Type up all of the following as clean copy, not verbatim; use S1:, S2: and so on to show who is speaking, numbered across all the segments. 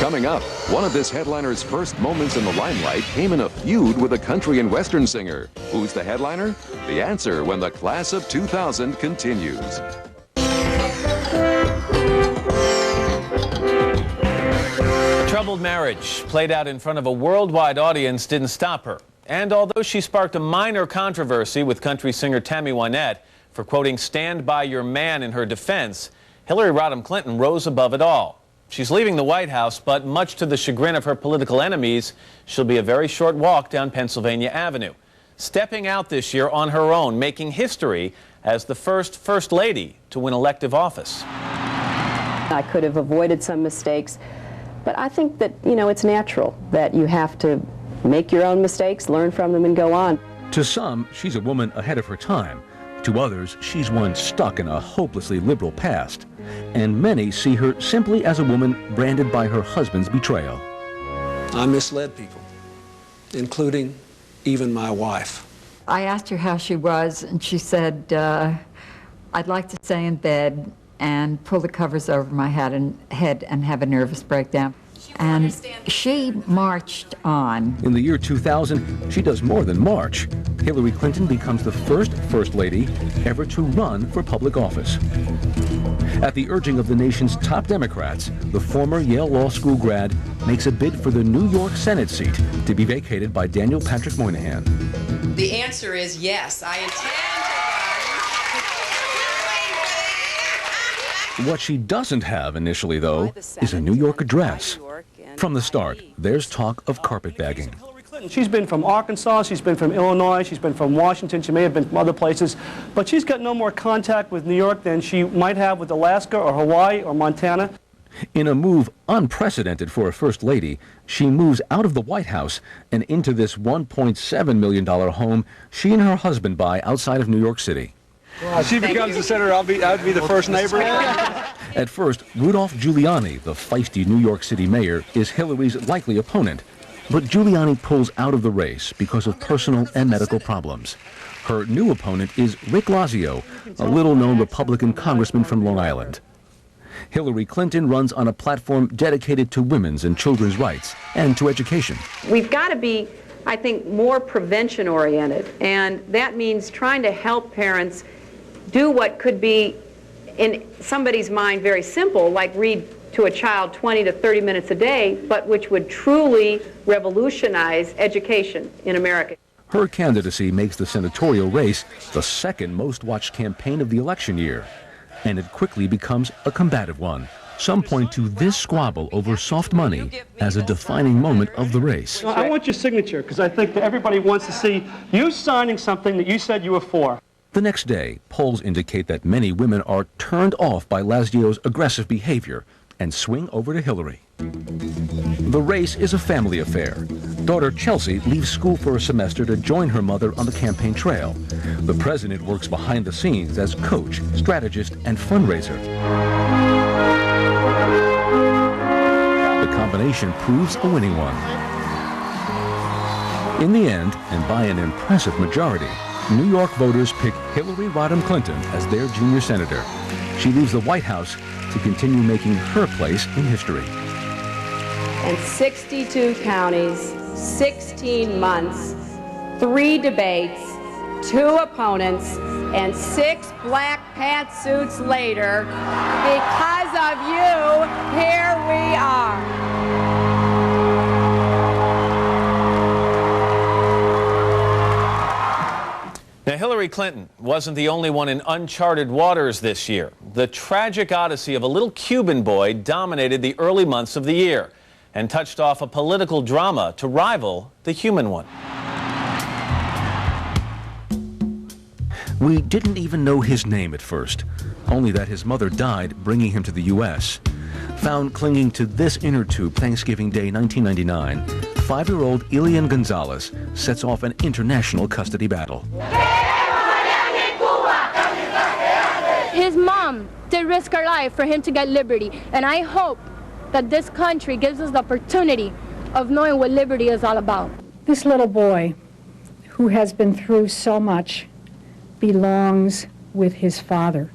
S1: Coming up, one of this headliner's first moments in the limelight came in a feud with a country and western singer. Who's the headliner? The answer when the class of 2000 continues.
S2: Troubled marriage played out in front of a worldwide audience didn't stop her. And although she sparked a minor controversy with country singer Tammy Wynette for quoting "Stand by your man" in her defense, Hillary Rodham Clinton rose above it all. She's leaving the White House, but much to the chagrin of her political enemies, she'll be a very short walk down Pennsylvania Avenue. Stepping out this year on her own, making history as the first lady to win elective office.
S3: I could have avoided some mistakes, but I think that, it's natural that you have to make your own mistakes, learn from them, and go on.
S4: To some, she's a woman ahead of her time. To others, she's one stuck in a hopelessly liberal past. And many see her simply as a woman branded by her husband's betrayal.
S5: I misled people, including even my wife.
S6: I asked her how she was, and she said, I'd like to stay in bed and pull the covers over my head and have a nervous breakdown. And she marched on. In
S4: the year 2000, she does more than march. Hillary Clinton becomes the first lady ever to run for public office. At the urging of the nation's top Democrats, the former Yale Law School grad makes a bid for the New York Senate seat to be vacated by Daniel Patrick Moynihan.
S7: The answer is yes, I intend to run.
S4: What she doesn't have initially, though, is a New York address. From the start, there's talk of carpetbagging.
S8: She's been from Arkansas, she's been from Illinois, she's been from Washington, she may have been from other places, but she's got no more contact with New York than she might have with Alaska or Hawaii or Montana.
S4: In a move unprecedented for a first lady, she moves out of the White House and into this $1.7 million home she and her husband buy outside of New York City.
S5: Well, she becomes the senator, I'd be the first neighbor.
S4: At first, Rudolph Giuliani, the feisty New York City mayor, is Hillary's likely opponent. But Giuliani pulls out of the race because of personal and medical problems. Her new opponent is Rick Lazio, a little-known Republican congressman from Long Island. Hillary Clinton runs on a platform dedicated to women's and children's rights and to education.
S3: We've got to be, I think, more prevention-oriented, and that means trying to help parents do what could be, in somebody's mind, very simple, like read to a child 20 to 30 minutes a day, but which would truly revolutionize education in America.
S4: Her candidacy makes the senatorial race the second most watched campaign of the election year, and it quickly becomes a combative one. Some point to this squabble over soft money as a defining moment of the race.
S8: I want your signature, because I think that everybody wants to see you signing something that you said you were for.
S4: The next day, polls indicate that many women are turned off by Lazio's aggressive behavior and swing over to Hillary. The race is a family affair. Daughter Chelsea leaves school for a semester to join her mother on the campaign trail. The president works behind the scenes as coach, strategist, and fundraiser. The combination proves a winning one. In the end, and by an impressive majority, New York voters pick Hillary Rodham Clinton as their junior senator. She leaves the White House to continue making her place in history.
S3: And 62 counties, 16 months, 3 debates, 2 opponents, and 6 black pantsuits later, because of you, here we are.
S2: Now, Hillary Clinton wasn't the only one in uncharted waters this year. The tragic odyssey of a little Cuban boy dominated the early months of the year and touched off a political drama to rival the human one.
S4: We didn't even know his name at first, only that his mother died bringing him to the U.S. Found clinging to this inner tube Thanksgiving Day 1999, 5-year-old Elian Gonzalez sets off an international custody battle.
S9: His mom did risk her life for him to get liberty, and I hope that this country gives us the opportunity of knowing what liberty is all about.
S10: This little boy, who has been through so much, belongs with his father.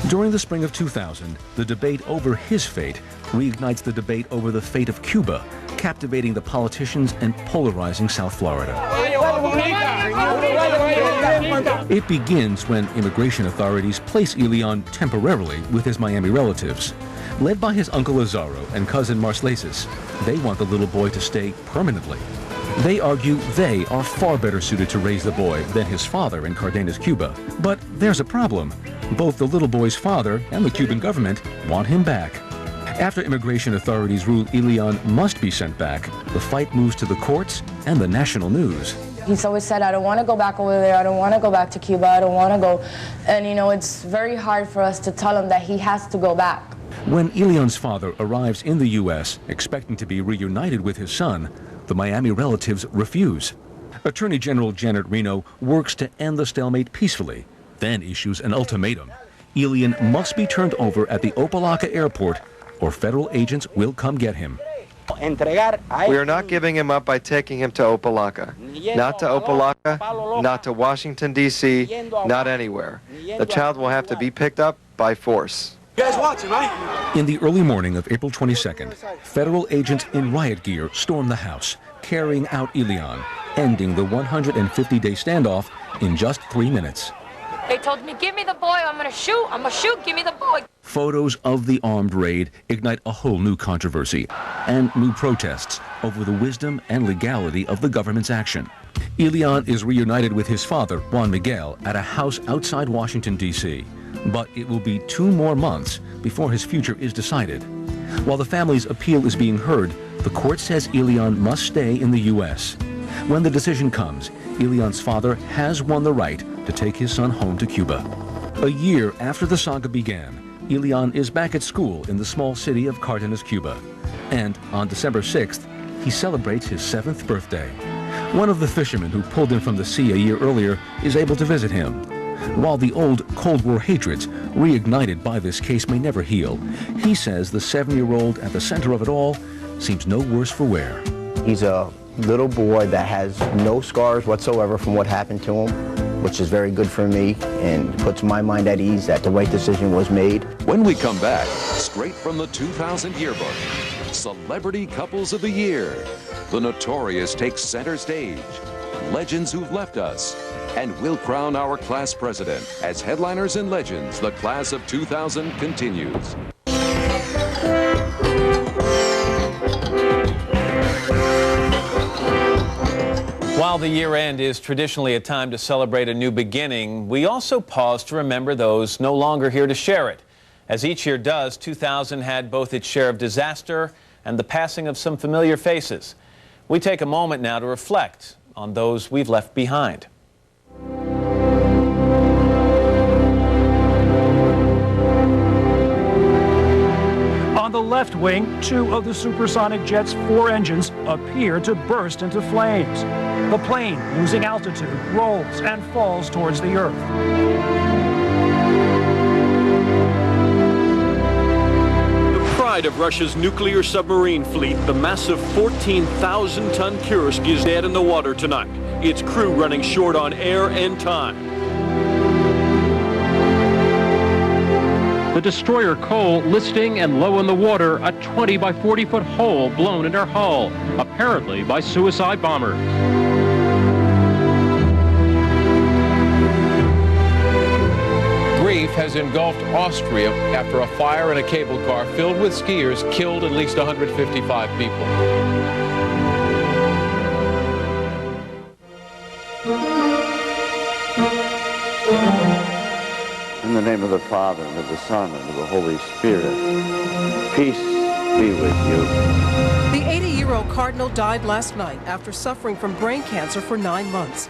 S4: During the spring of 2000, the debate over his fate reignites the debate over the fate of Cuba, captivating the politicians and polarizing South Florida. It begins when immigration authorities place Elian temporarily with his Miami relatives. Led by his uncle Lazaro and cousin Marcelesis, they want the little boy to stay permanently. They argue they are far better suited to raise the boy than his father in Cardenas, Cuba. But there's a problem. Both the little boy's father and the Cuban government want him back. After immigration authorities rule Elian must be sent back, the fight moves to the courts and the national news.
S11: He's always said, I don't want to go back over there, I don't want to go back to Cuba, I don't want to go. And you know, it's very hard for us to tell him that he has to go back.
S4: When Elian's father arrives in the U.S., expecting to be reunited with his son, the Miami relatives refuse. Attorney General Janet Reno works to end the stalemate peacefully, then issues an ultimatum. Elian must be turned over at the Opa-locka airport, or federal agents will come get him.
S12: We are not giving him up by taking him to Opa-locka. Not to Opa-locka, not to Washington, D.C., not anywhere. The child will have to be picked up by force.
S5: You guys watching, right?
S4: In the early morning of April 22nd, federal agents in riot gear storm the house, carrying out Elian, ending the 150-day standoff in just 3 minutes.
S9: They told me, give me the boy, I'm gonna shoot, give me the boy.
S4: Photos of the armed raid ignite a whole new controversy and new protests over the wisdom and legality of the government's action. Elian is reunited with his father, Juan Miguel, at a house outside Washington, D.C. But it will be 2 more months before his future is decided. While the family's appeal is being heard, the court says Elian must stay in the U.S. When the decision comes, Elian's father has won the right to take his son home to Cuba. A year after the saga began, Elian is back at school in the small city of Cardenas, Cuba. And on December 6th, he celebrates his 7th birthday. One of the fishermen who pulled him from the sea a year earlier is able to visit him. While the old Cold War hatreds, reignited by this case, may never heal, he says the 7-year-old at the center of it all seems no worse for wear.
S13: He's a little boy that has no scars whatsoever from what happened to him, which is very good for me and puts my mind at ease that the right decision was made.
S1: When we come back, straight from the 2000 yearbook, Celebrity Couples of the Year. The Notorious takes center stage. Legends who've left us. And we'll crown our class president. As Headliners and Legends, the class of 2000 continues.
S2: While the year end is traditionally a time to celebrate a new beginning, we also pause to remember those no longer here to share it. As each year does, 2000 had both its share of disaster and the passing of some familiar faces. We take a moment now to reflect on those we've left behind.
S8: On the left wing, 2 of the supersonic jet's 4 engines appear to burst into flames. The plane, losing altitude, rolls and falls towards the Earth.
S14: The pride of Russia's nuclear submarine fleet, the massive 14,000-ton Kursk, is dead in the water tonight. Its crew running short on air and time.
S15: The destroyer Cole listing and low in the water, a 20 by 40-foot hole blown in her hull, apparently by suicide bombers.
S16: Grief has engulfed Austria after a fire in a cable car filled with skiers killed at least 155 people.
S17: In the name of the Father, and of the Son, and of the Holy Spirit, peace be with you.
S18: The 80-year-old cardinal died last night after suffering from brain cancer for 9 months.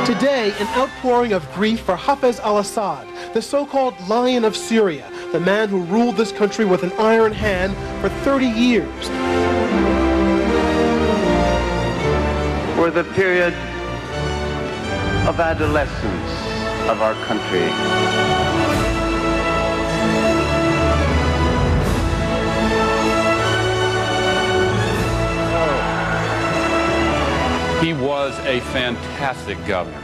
S19: Today, an outpouring of grief for Hafez al-Assad, the so-called Lion of Syria, the man who ruled this country with an iron hand for 30 years.
S17: For the period of adolescence of our country.
S16: He was a fantastic governor.